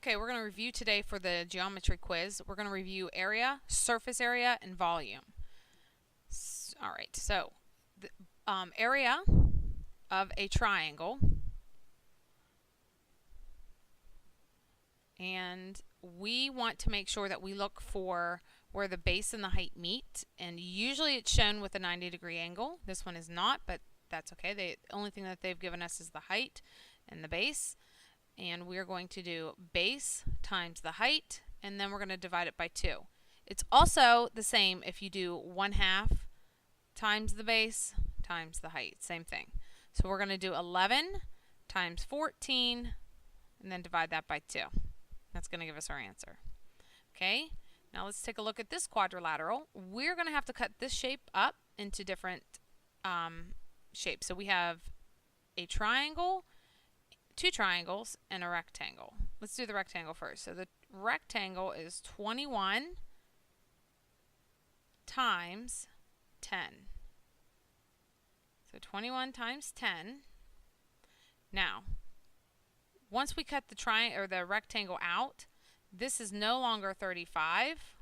Okay, we're going to review today for the geometry quiz. We're going to review area, surface area, and volume. Alright, so the area of a triangle, and we want to make sure that we look for where the base and the height meet, and usually it's shown with a 90-degree angle. This one is not, but that's okay. The only thing that they've given us is the height and the base. And we're going to do base times the height, and then we're going to divide it by 2. It's also the same if you do 1/2 times the base times the height. Same thing. So we're going to do 11 times 14, and then divide that by 2. That's going to give us our answer. Okay, now let's take a look at this quadrilateral. We're going to have to cut this shape up into different shapes. So we have a triangle, 2 triangles, and a rectangle. Let's do the rectangle first. So the rectangle is 21 times 10. So 21 times 10. Now, once we cut the rectangle out, this is no longer 35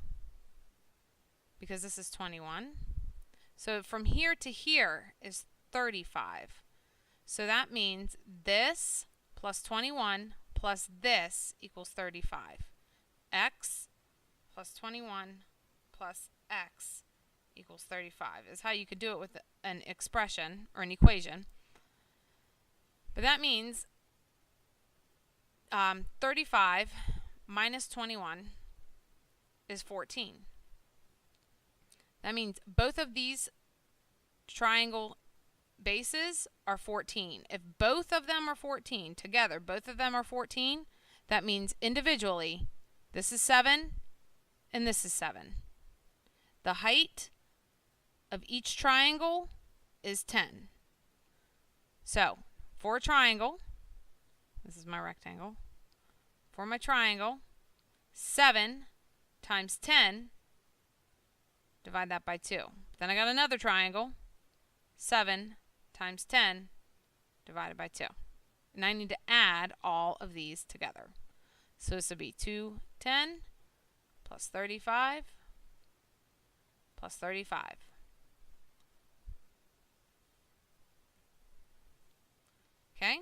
because this is 21. So from here to here is 35. So that means this plus 21 plus this equals 35. X plus 21 plus x equals 35 is how you could do it with an expression or an equation. But that means 35 minus 21 is 14. That means both of these triangle bases are 14. If both of them are 14 together, both of them are 14, that means individually this is 7 and this is 7. The height of each triangle is 10. So for a triangle, this is my rectangle, for my triangle, 7 times 10, divide that by 2. Then I got another triangle, 7 times 10 divided by 2. And I need to add all of these together. So this would be 210 plus 35 plus 35. Okay?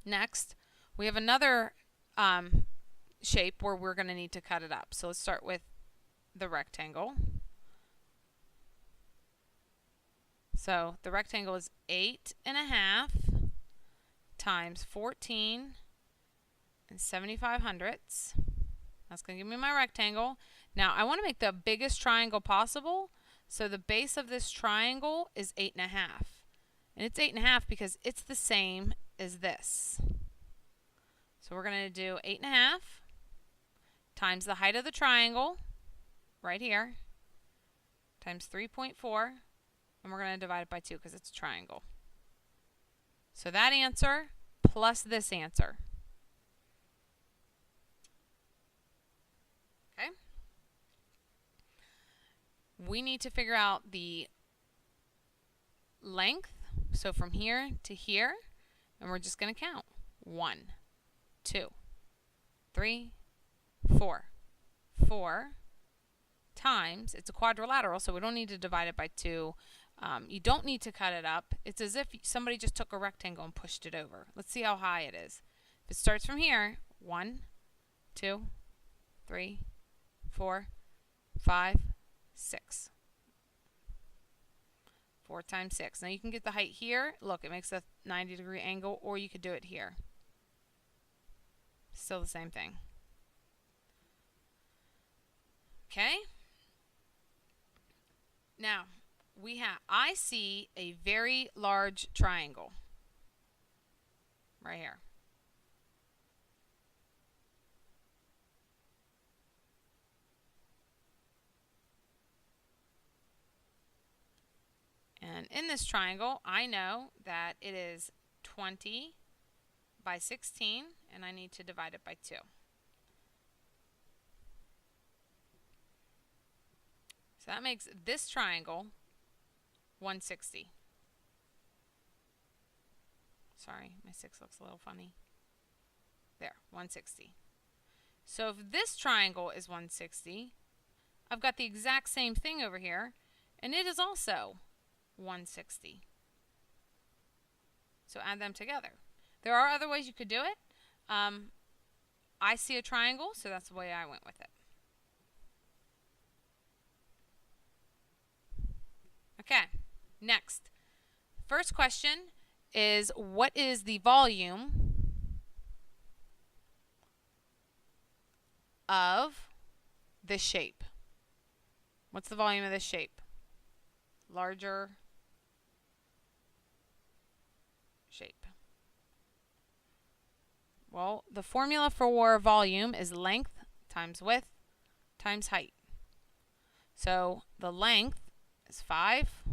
Next, we have another shape where we're going to need to cut it up. So let's start with the rectangle. So the rectangle is 8.5 times 14 and 75/100ths. That's going to give me my rectangle. Now I want to make the biggest triangle possible. So the base of this triangle is 8.5. And it's 8.5 because it's the same as this. So we're going to do 8.5 times the height of the triangle, right here, times 3.4. And we're going to divide it by 2 because it's a triangle. So that answer plus this answer. Okay? We need to figure out the length. So from here to here, and we're just going to count. 1, 2, 3, 4. 4 times, it's a quadrilateral, so we don't need to divide it by 2. You don't need to cut it up. It's as if somebody just took a rectangle and pushed it over. Let's see how high it is. If it starts from here, 1, 2, 3, 4, 5, 6. 4 times 6. Now you can get the height here. Look, it makes a 90-degree angle, or you could do it here. Still the same thing. Okay? Now, I see a very large triangle right here. And in this triangle, I know that it is 20 by 16, and I need to divide it by 2. So that makes this triangle 160. Sorry, my 6 looks a little funny. There, 160. So if this triangle is 160, I've got the exact same thing over here, and it is also 160. So add them together. There are other ways you could do it. I see a triangle, so that's the way I went with it. Okay, next. First question is, what is the volume of this shape? What's the volume of this shape? Larger shape. Well, the formula for volume is length times width times height. So the length is 5,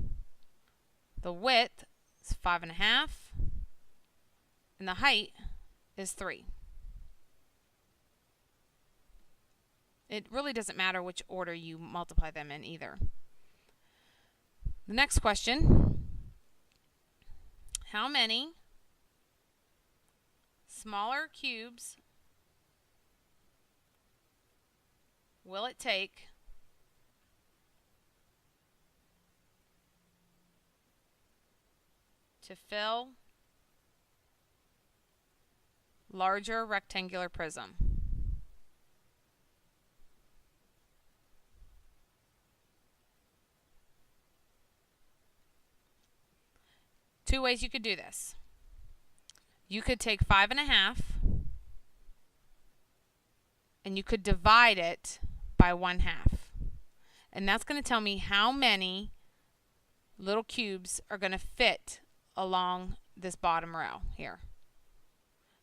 the width is 5.5, and the height is 3. It really doesn't matter which order you multiply them in either. The next question, how many smaller cubes will it take to fill larger rectangular prism? Two ways you could do this. You could take 5.5 and you could divide it by 1/2. And that's going to tell me how many little cubes are going to fit along this bottom row here.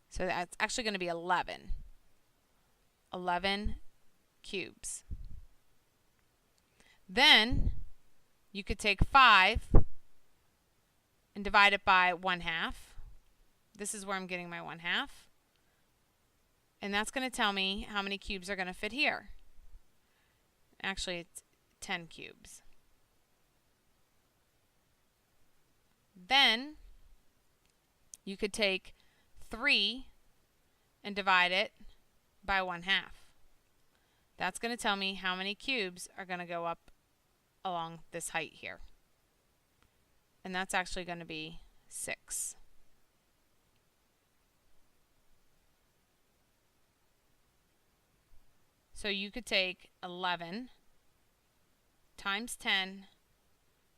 So that's actually going to be 11. 11 cubes. Then you could take 5 and divide it by 1/2. This is where I'm getting my 1/2. And that's going to tell me how many cubes are going to fit here. Actually, it's 10 cubes. Then you could take 3 and divide it by 1/2. That's going to tell me how many cubes are going to go up along this height here. And that's actually going to be 6. So you could take 11 times 10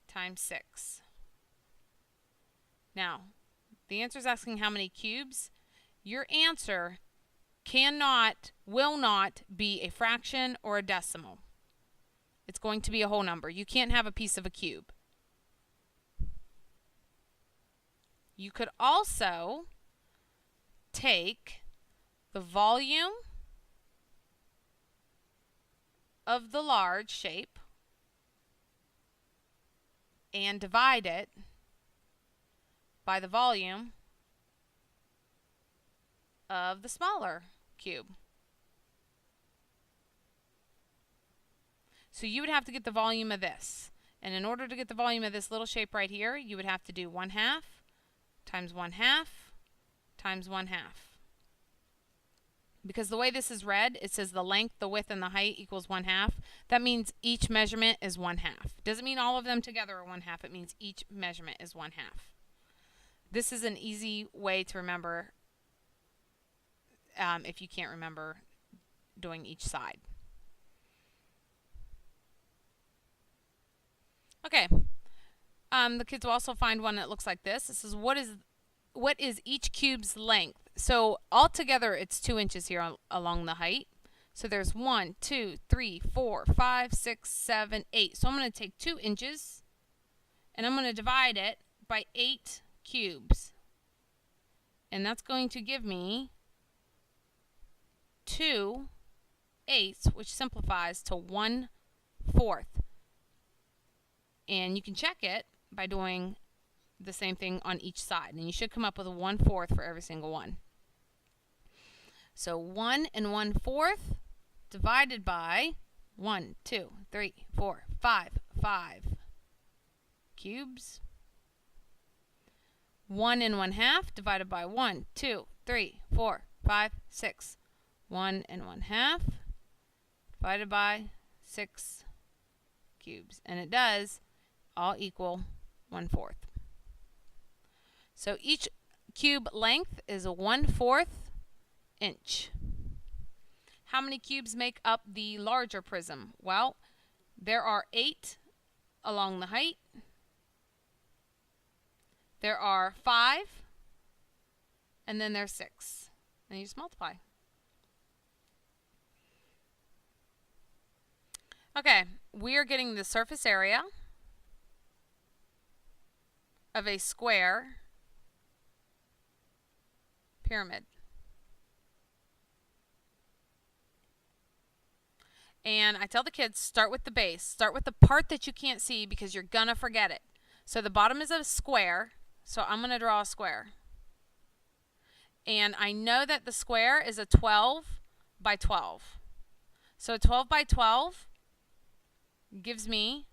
times 6. Now, the answer is asking how many cubes. Your answer will not be a fraction or a decimal. It's going to be a whole number. You can't have a piece of a cube. You could also take the volume of the large shape and divide it by the volume of the smaller cube. So you would have to get the volume of this. And in order to get the volume of this little shape right here, you would have to do 1/2 times 1/2 times 1/2. Because the way this is read, it says the length, the width, and the height equals 1/2. That means each measurement is 1/2. Doesn't mean all of them together are 1/2. It means each measurement is 1/2. This is an easy way to remember if you can't remember doing each side. Okay. The kids will also find one that looks like this. It says, what is each cube's length? So altogether, it's 2 inches here along the height. So there's 1, 2, 3, 4, 5, 6, 7, 8. So I'm going to take 2 inches, and I'm going to divide it by 8 cubes. And that's going to give me 2 eighths, which simplifies to 1/4. And you can check it by doing the same thing on each side. And you should come up with a 1/4 for every single one. So 1 and 1/4 divided by 1, 2, 3, 4, 5 cubes. 1 and 1/2 divided by 1, 2, 3, 4, 5, 6. 1 1/2 divided by 6 cubes. And it does all equal 1/4. So each cube length is a 1/4 inch. How many cubes make up the larger prism? Well, there are 8 along the height. There are 5, and then there's 6. And you just multiply. Okay, we are getting the surface area of a square pyramid. And I tell the kids, start with the base. Start with the part that you can't see because you're going to forget it. So the bottom is a square. So I'm going to draw a square. And I know that the square is a 12 by 12. So 12 by 12 gives me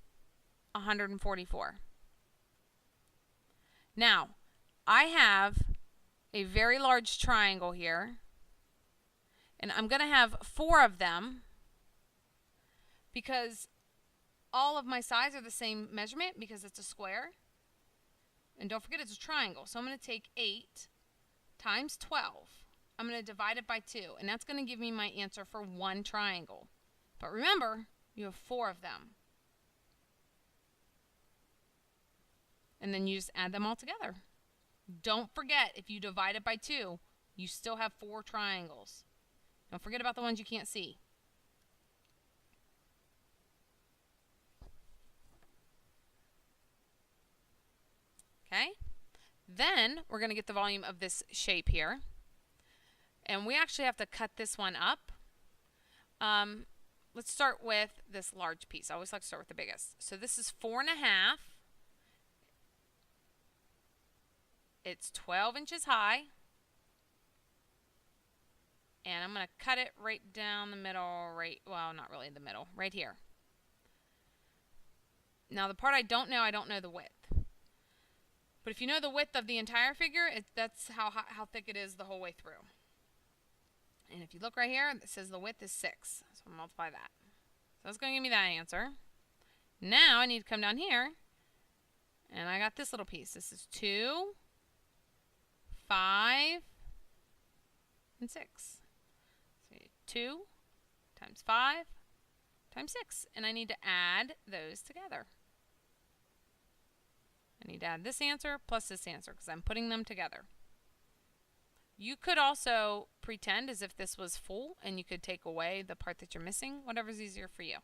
144. Now, I have a very large triangle here. And I'm going to have 4 of them, because all of my sides are the same measurement because it's a square. And don't forget it's a triangle. So I'm going to take 8 times 12. I'm going to divide it by 2. And that's going to give me my answer for one triangle. But remember, you have 4 of them. And then you just add them all together. Don't forget, if you divide it by 2, you still have 4 triangles. Don't forget about the ones you can't see. Okay, then we're going to get the volume of this shape here. And we actually have to cut this one up. Let's start with this large piece. I always like to start with the biggest. So this is 4 1/2. It's 12 inches high. And I'm going to cut it right down the middle, well, not really the middle, right here. Now the part I don't know the width. But if you know the width of the entire figure, that's how thick it is the whole way through. And if you look right here, it says the width is 6. So I'll multiply that. So that's going to give me that answer. Now I need to come down here, and I got this little piece. This is 2, 5, and 6. So 2 times 5 times 6. And I need to add those together. I need to add this answer plus this answer because I'm putting them together. You could also pretend as if this was full and you could take away the part that you're missing, whatever's easier for you.